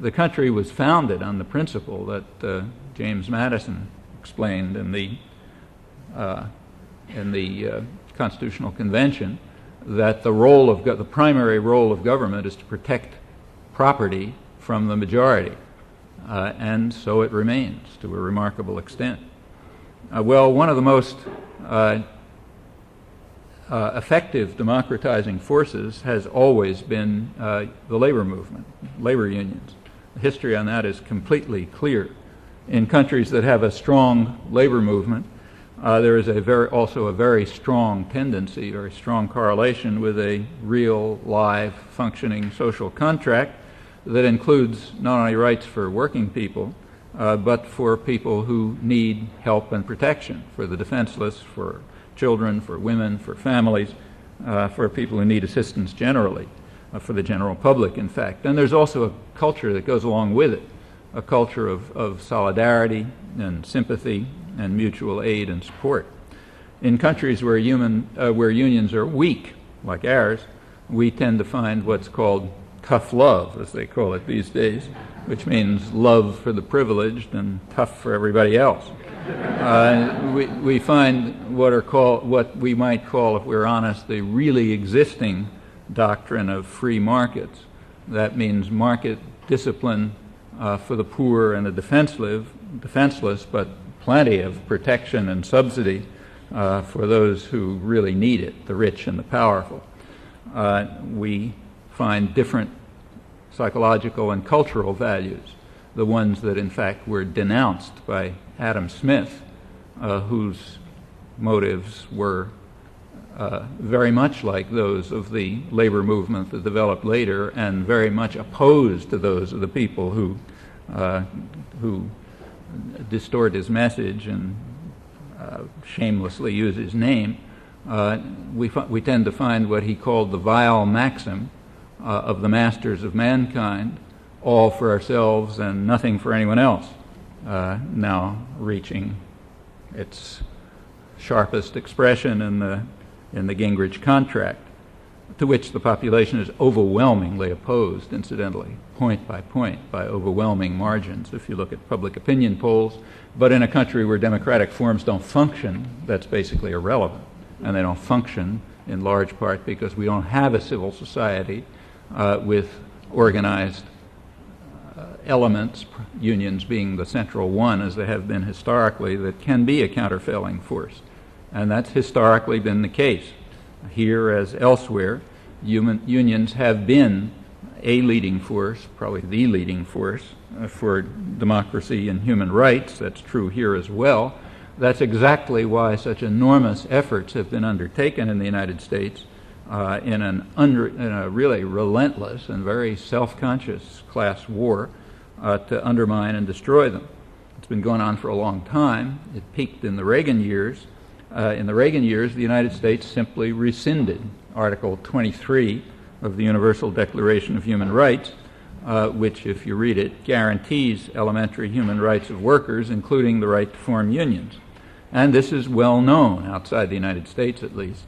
the country was founded on the principle that James Madison explained in the Constitutional Convention, that the primary role of government is to protect property from the majority, and so it remains to a remarkable extent. Well, one of the most effective democratizing forces has always been the labor movement, labor unions. The history on that is completely clear. In countries that have a strong labor movement, there is also a very strong tendency, very strong correlation with a real, live, functioning social contract that includes not only rights for working people, but for people who need help and protection, for the defenseless, for children, for women, for families, for people who need assistance generally, for the general public, in fact. And there's also a culture that goes along with it, a culture of solidarity and sympathy and mutual aid and support. In countries where unions are weak, like ours, we tend to find what's called tough love, as they call it these days, which means love for the privileged and tough for everybody else. We find what we might call, if we're honest, the really existing doctrine of free markets. That means market discipline for the poor and the defenseless, but plenty of protection and subsidy for those who really need it, the rich and the powerful. We find different psychological and cultural values, the ones that in fact were denounced by Adam Smith, whose motives were very much like those of the labor movement that developed later, and very much opposed to those of the people who distort his message and shamelessly use his name. We tend to find what he called the vile maxim of the masters of mankind, all for ourselves and nothing for anyone else, now reaching its sharpest expression in the Gingrich contract, to which the population is overwhelmingly opposed, incidentally, point by overwhelming margins, if you look at public opinion polls. But in a country where democratic forms don't function, that's basically irrelevant. And they don't function in large part because we don't have a civil society with organized elements, unions being the central one, as they have been historically, that can be a countervailing force. And that's historically been the case. Here as elsewhere, unions have been a leading force, probably the leading force, for democracy and human rights. That's true here as well. That's exactly why such enormous efforts have been undertaken in the United States in a really relentless and very self-conscious class war to undermine and destroy them. It's been going on for a long time. It peaked in the Reagan years. In the Reagan years, the United States simply rescinded Article 23 of the Universal Declaration of Human Rights, which, if you read it, guarantees elementary human rights of workers, including the right to form unions. And this is well known, outside the United States at least,